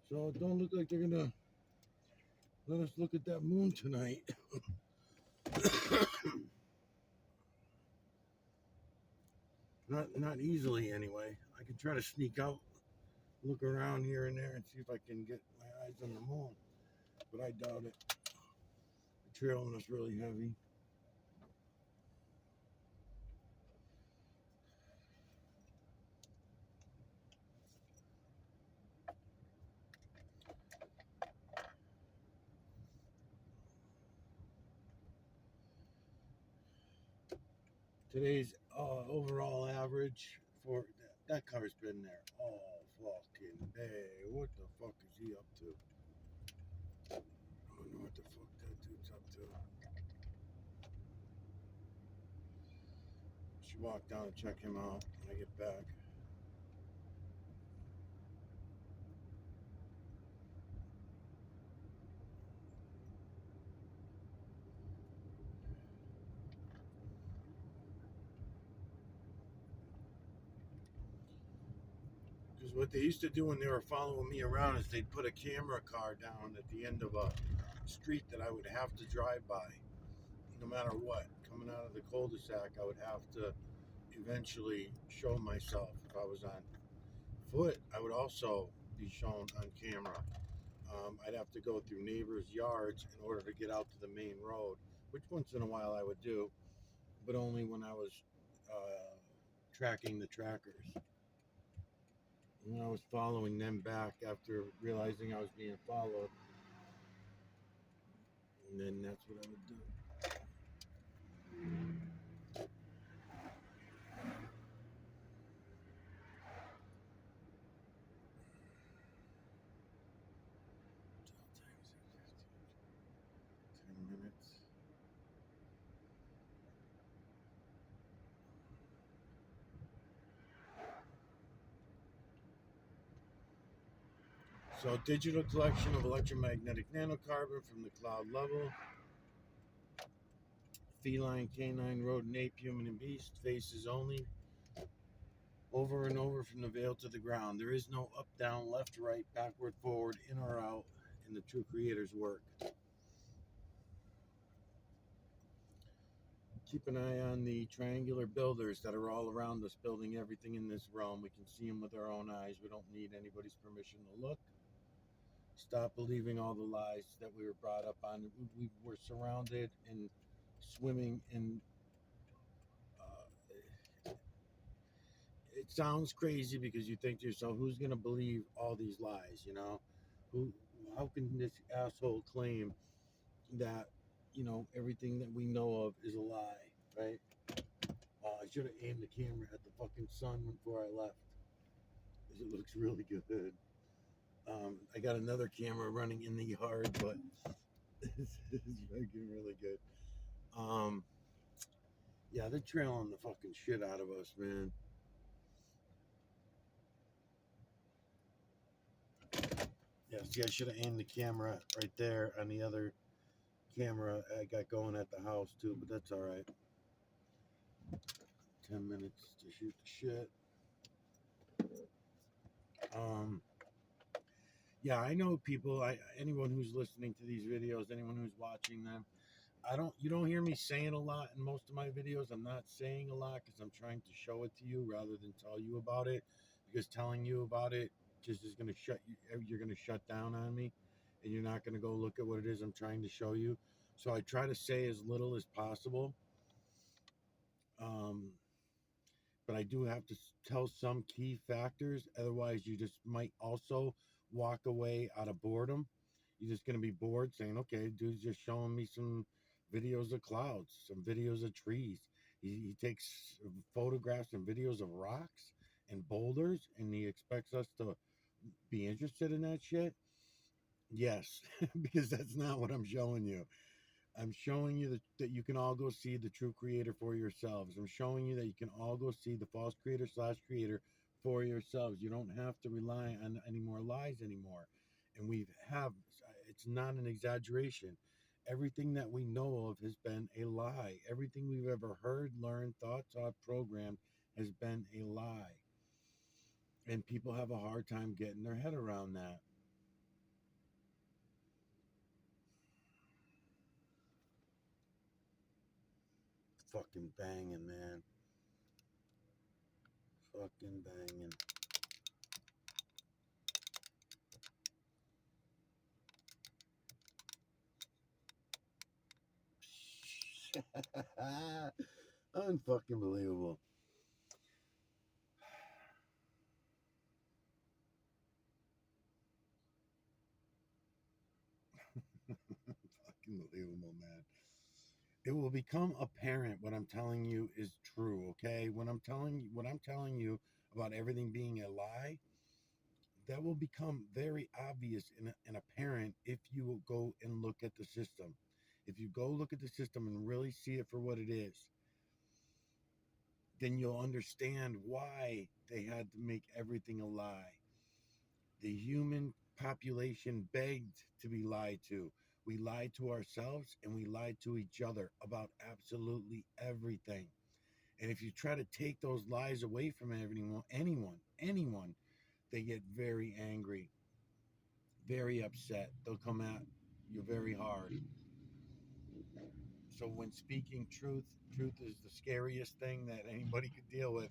So it don't look like they're gonna let us look at that moon tonight. Not easily anyway. I could try to sneak out, look around here and there, and see if I can get my eyes on the moon. But I doubt it. The trailing is really heavy. Today's overall average for that car's been there all fucking day. What the fuck is he up to? I don't know what the fuck that dude's up to. Should walk down and check him out when I get back. Because what they used to do when they were following me around is they'd put a camera car down at the end of a street that I would have to drive by, no matter what. Coming out of the cul-de-sac, I would have to eventually show myself. If I was on foot, I would also be shown on camera. I'd have to go through neighbors' yards in order to get out to the main road, which once in a while I would do, but only when I was tracking the trackers. When I was following them back after realizing I was being followed, and then that's what I would do. Times 10 minutes. So, digital collection of electromagnetic nanocarbon from the cloud level. Feline, canine, rodent, ape, human, and beast. Faces only. Over and over from the veil to the ground. There is no up, down, left, right, backward, forward, in or out in the true creator's work. Keep an eye on the triangular builders that are all around us, building everything in this realm. We can see them with our own eyes. We don't need anybody's permission to look. Stop believing all the lies that we were brought up on. We were surrounded and swimming in. It sounds crazy because you think to yourself, who's going to believe all these lies? Who? How can this asshole claim that everything that we know of is a lie, right? I should have aimed the camera at the fucking sun before I left, because it looks really good. I got another camera running in the yard, but this is fucking really good. Yeah, they're trailing the fucking shit out of us, man. Yeah, see, I should have aimed the camera right there on the other camera I got going at the house too, but that's all right. 10 minutes to shoot the shit. Yeah, I know people. Anyone who's listening to these videos, anyone who's watching them, you don't hear me saying a lot in most of my videos. I'm not saying a lot because I'm trying to show it to you rather than tell you about it, because telling you about it just is going to you're going to shut down on me, and you're not going to go look at what it is I'm trying to show you. So I try to say as little as possible. But I do have to tell some key factors. Otherwise, you just might also walk away out of boredom. You're just going to be bored saying, okay, dude's just showing me some videos of clouds, some videos of trees. He takes photographs and videos of rocks and boulders, and he expects us to be interested in that shit. Yes, because that's not what I'm showing you. I'm showing you that you can all go see the true creator for yourselves. I'm showing you that you can all go see the false creator / creator for yourselves. You don't have to rely on any more lies anymore. And it's not an exaggeration. Everything that we know of has been a lie. Everything we've ever heard, learned, thought, taught, programmed has been a lie. And people have a hard time getting their head around that. fucking banging, man. Fucking banging. Unfucking believable. Fucking believable, man. It will become apparent what I'm telling you is true, okay? What I'm telling you about everything being a lie, that will become very obvious and apparent if you will go and look at the system. If you go look at the system and really see it for what it is, then you'll understand why they had to make everything a lie. The human population begged to be lied to. We lied to ourselves and we lied to each other about absolutely everything. And if you try to take those lies away from anyone, they get very angry, very upset. They'll come at you very hard. So when speaking truth, truth is the scariest thing that anybody could deal with,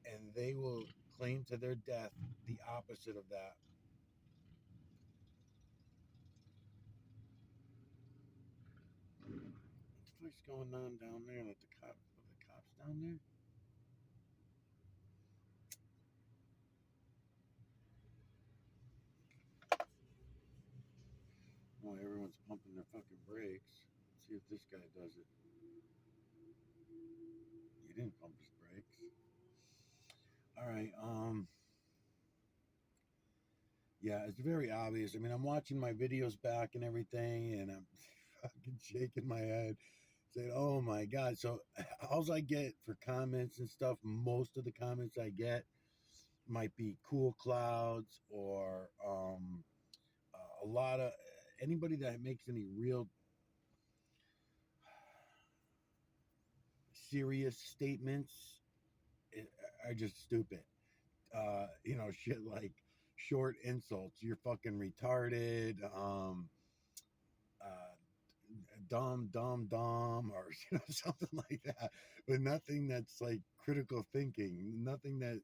and they will claim to their death the opposite of that. What's going on down there? With the cops down there? Oh, everyone's pumping their fucking brakes. Let's see if this guy does it. He didn't pump his brakes. All right. Yeah, it's very obvious. I mean, I'm watching my videos back and everything, and I'm fucking shaking my head, saying, "Oh my god!" So, all I get for comments and stuff, most of the comments I get might be cool clouds or a lot of anybody that makes any real serious statements are just stupid. Shit like short insults. You're fucking retarded. Uh, dumb, or something like that. But nothing that's like critical thinking. Nothing that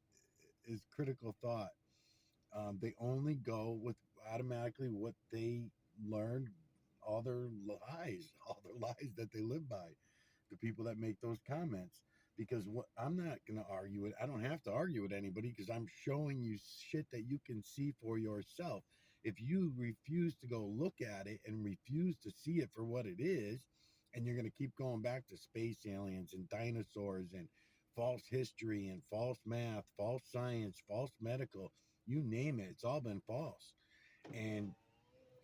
is critical thought. They only go with automatically what they learned, all their lies that they live by. The people that make those comments, because what I'm not going to argue it. I don't have to argue with anybody because I'm showing you shit that you can see for yourself. If you refuse to go look at it and refuse to see it for what it is, and you're going to keep going back to space aliens and dinosaurs and false history and false math, false science, false medical, you name it, it's all been false. And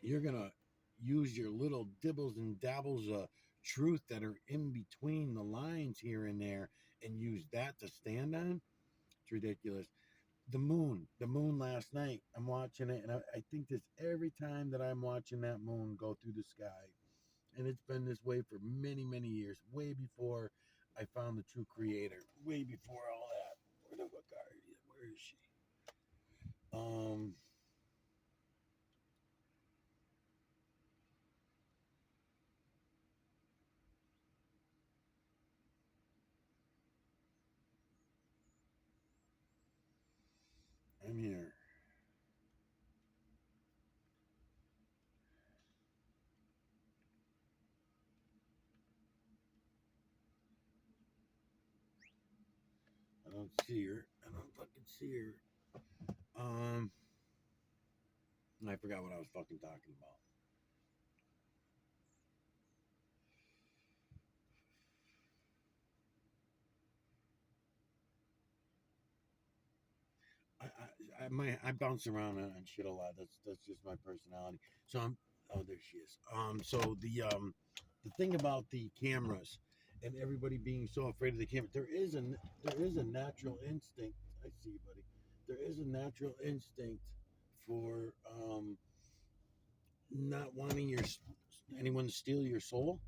you're going to use your little dibbles and dabbles of truth that are in between the lines here and there and use that to stand on. It's ridiculous. The moon last night, I'm watching it, and I think this every time that I'm watching that moon go through the sky. And it's been this way for many, many years, way before I found the true creator, way before all that. Where the fuck are you? Where is she? Um, I'm here. I don't see her. I don't fucking see her. I forgot what I was fucking talking about. I bounce around on shit a lot. That's just my personality. So I'm. Oh, there she is. So the thing about the cameras and everybody being so afraid of the camera, there is a natural instinct. I see you, buddy. There is a natural instinct for not wanting anyone to steal your soul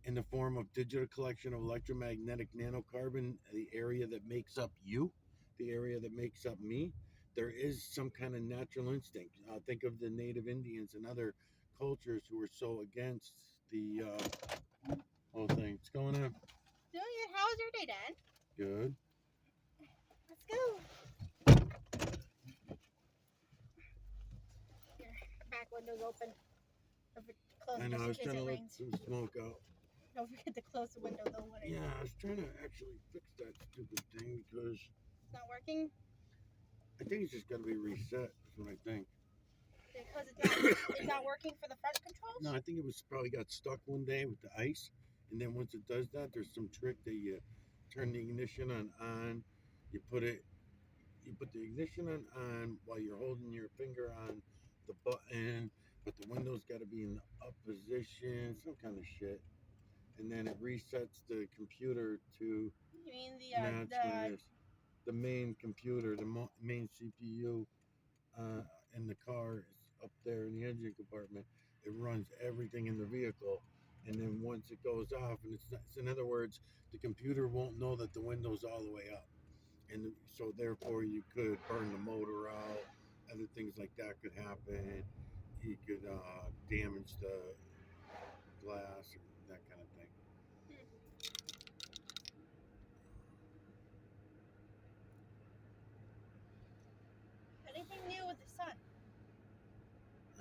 in the form of digital collection of electromagnetic nanocarbon, the area that makes up you, the area that makes up me. There is some kind of natural instinct. Think of the native Indians and other cultures who were so against the whole thing. What's going on? Julian, how was your day, Dad? Good. Let's go. Your back window's open. Don't close I it know. just I in was case trying it to let rains. some smoke out. Don't forget to close the window though when Yeah, I was trying to actually fix that stupid thing because it's not working. I think it's just got to be reset. That's what I think. Because it's not working for the front controls? No, I think it was probably got stuck one day with the ice, and then once it does that, there's some trick that you turn the ignition on. You put the ignition on while you're holding your finger on the button, but the window's got to be in the up position, some kind of shit, and then it resets the computer to You mean the main computer, the main CPU in the car is up there in the engine compartment. It runs everything in the vehicle, and then once it goes off, and it's in other words, the computer won't know that the window's all the way up, and so therefore you could burn the motor out. Other things like that could happen. You could damage the glass or that kind of thing. anything new with the sun?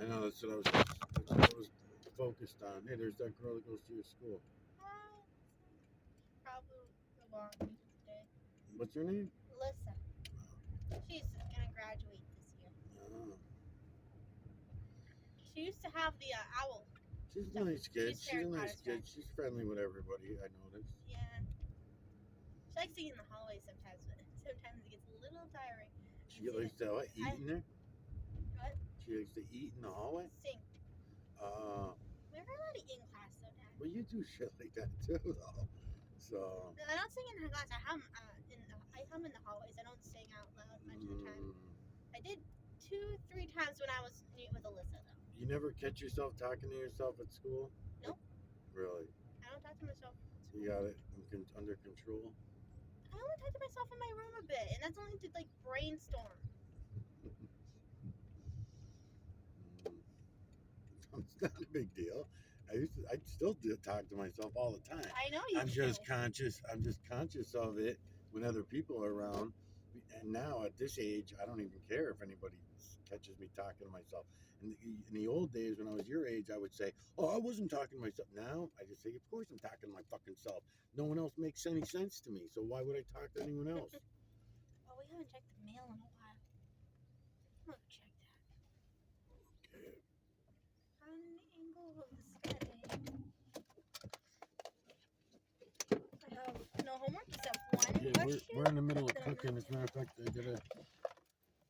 I know that's what I was focused on. Hey, there's that girl that goes to your school. Probably belong to today. What's her name? Alyssa. She's gonna graduate this year. Oh. She used to have the owl. She's a nice kid. She's She's a nice Terracotta kid. She's friendly with everybody, I noticed. Yeah. She likes to eat in the hallway sometimes, but sometimes it gets a little tiring. She likes to eat in there? What? She likes to eat in the hallway? Sing. We have her allowed to eat in class, though, Dad. Well, you do shit like that, too, though. So... No, I don't sing in her class. I hum in the hallways. I don't sing out loud much of the time. I did 2-3 times when I was with Alyssa, though. You never catch yourself talking to yourself at school? Nope. Really? I don't talk to myself. You got it under control? I only talk to myself in my room a bit, and that's only to, like, brainstorm. It's not a big deal. I still do talk to myself all the time. I know you I'm just conscious of it when other people are around. And now at this age, I don't even care if anybody catches me talking to myself. In the old days, when I was your age, I would say, "Oh, I wasn't talking to myself." Now I just say, "Of course I'm talking to my fucking self." No one else makes any sense to me, so why would I talk to anyone else? Oh, we haven't checked the mail in a while. I'm gonna check that. Okay. On the angle of the sky. I have no homework except one question. We're in the middle of cooking. As a matter of fact, I gotta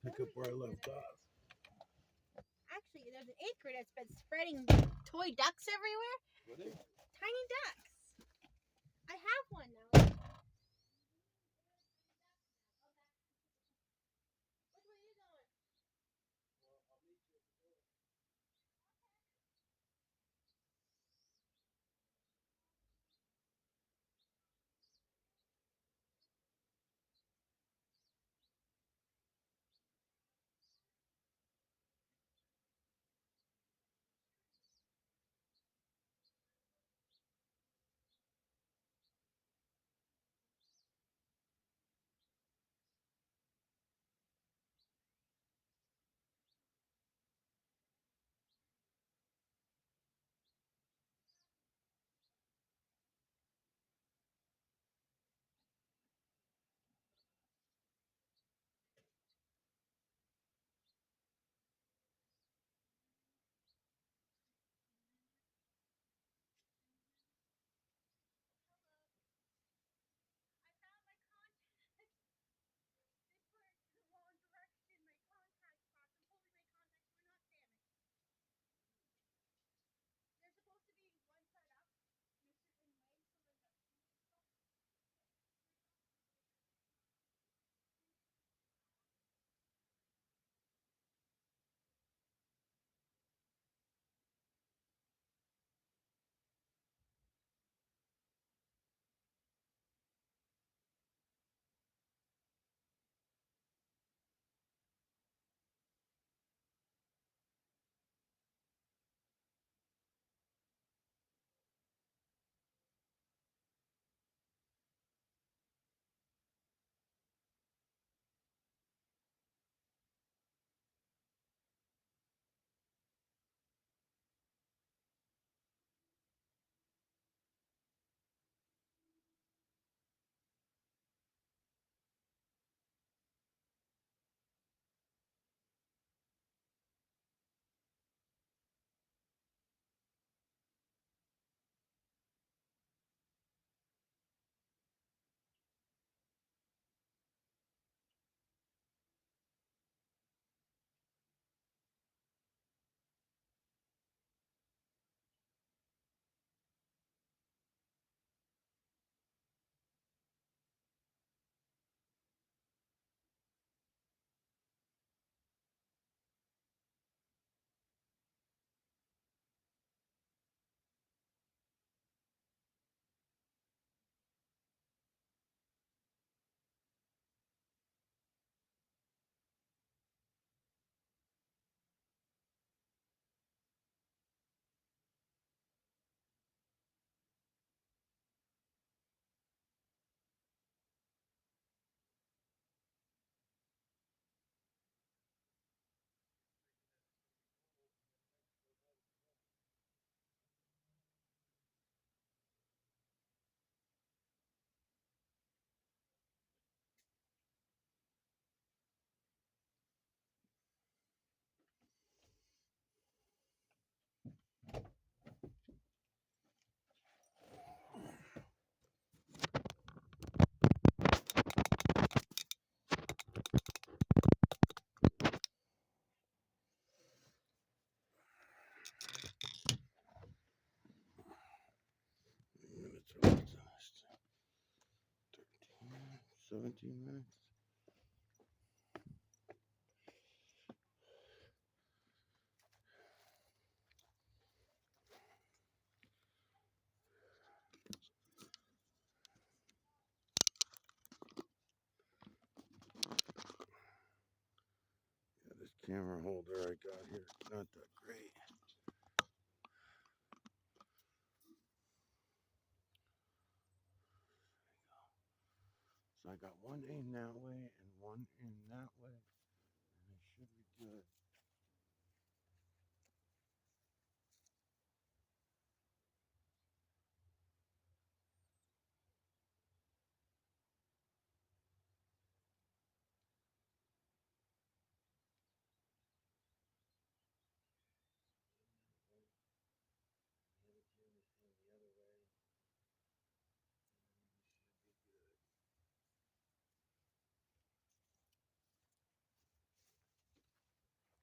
pick up where I left off. Actually, there's an 8th grader that's been spreading toy ducks everywhere. Really? Tiny ducks. I have one now. 17 minutes. Yeah, this camera holder I got here, not that great. So I got one in that way and one in that way, and I should be good. The other camera's in the other way, and we should be good.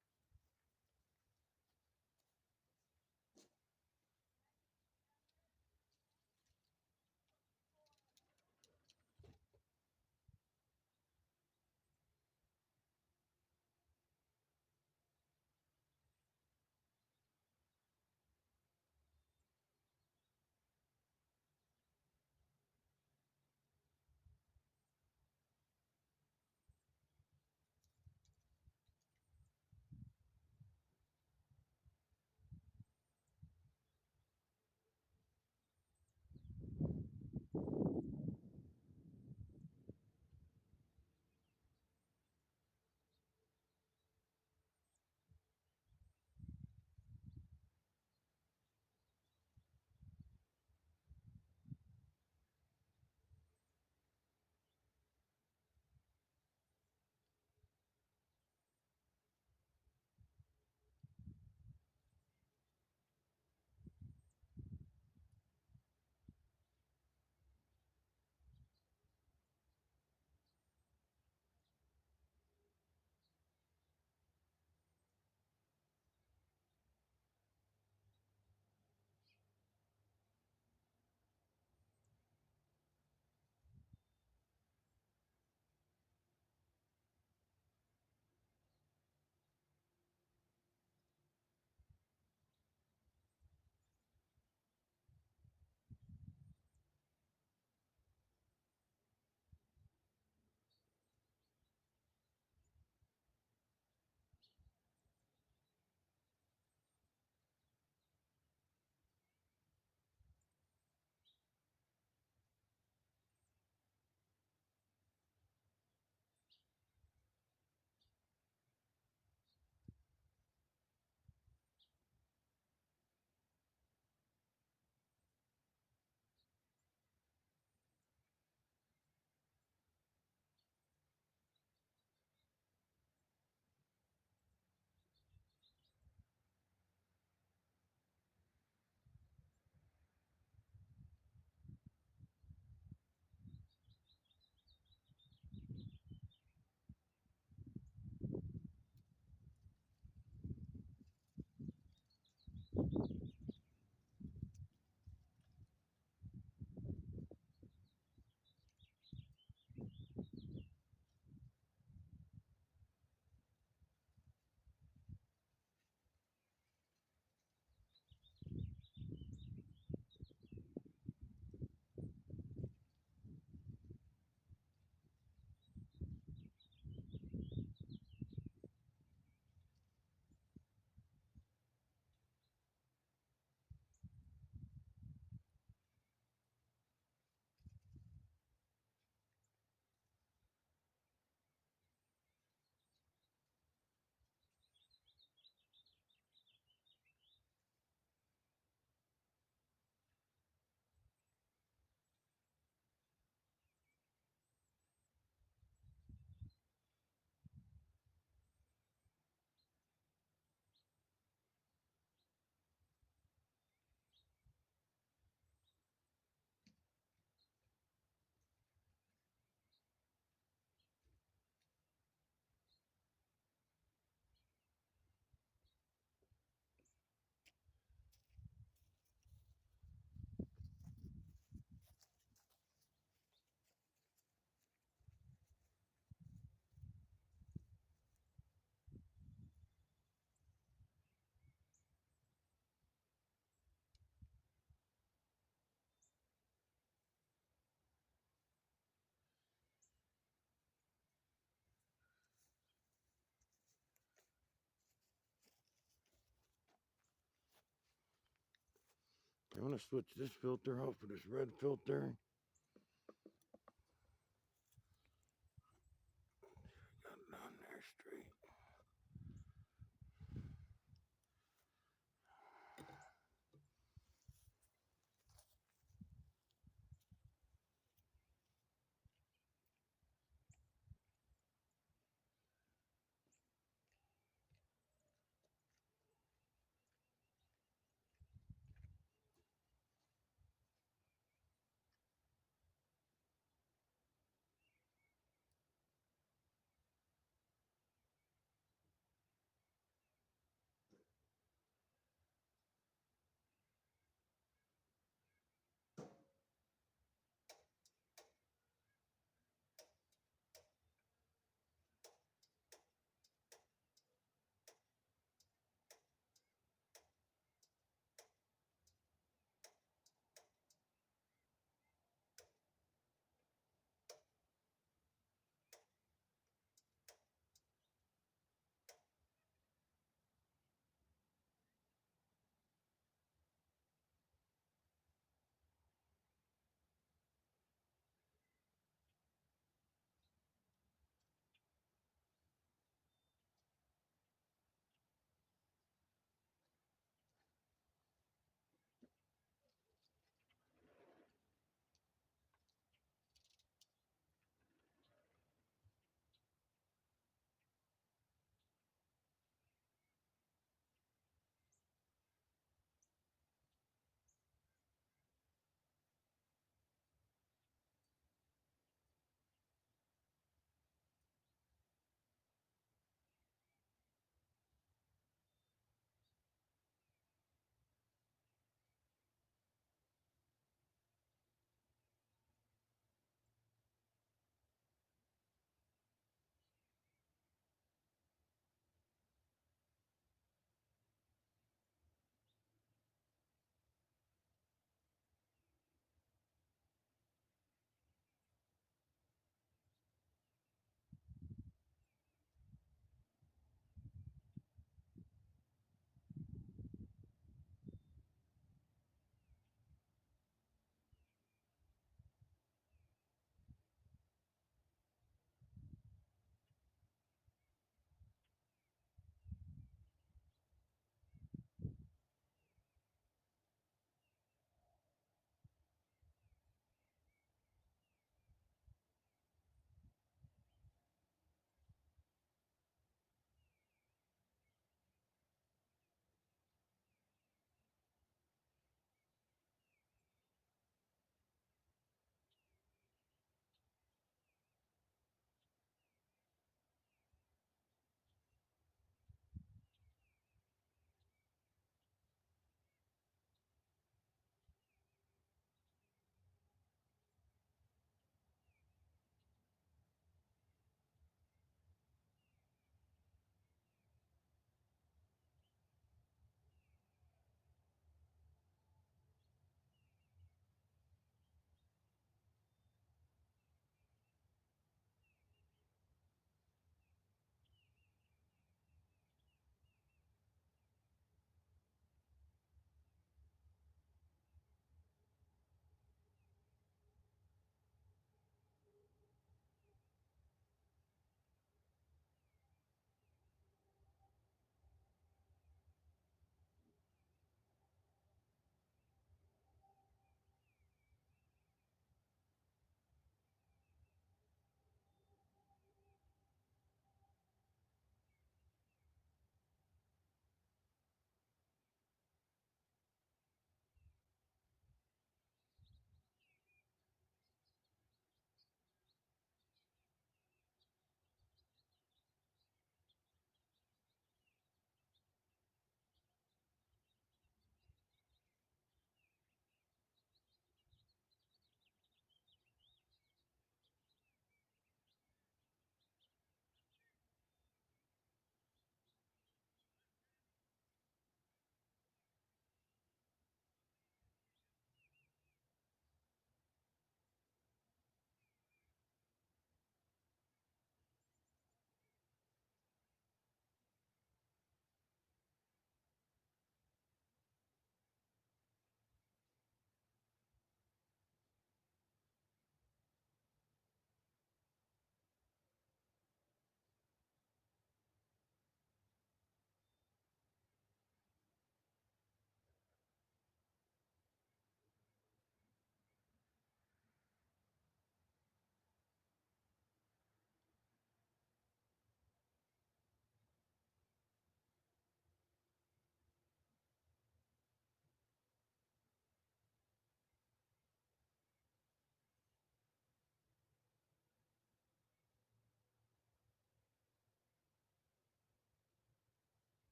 I'm gonna switch this filter out for this red filter.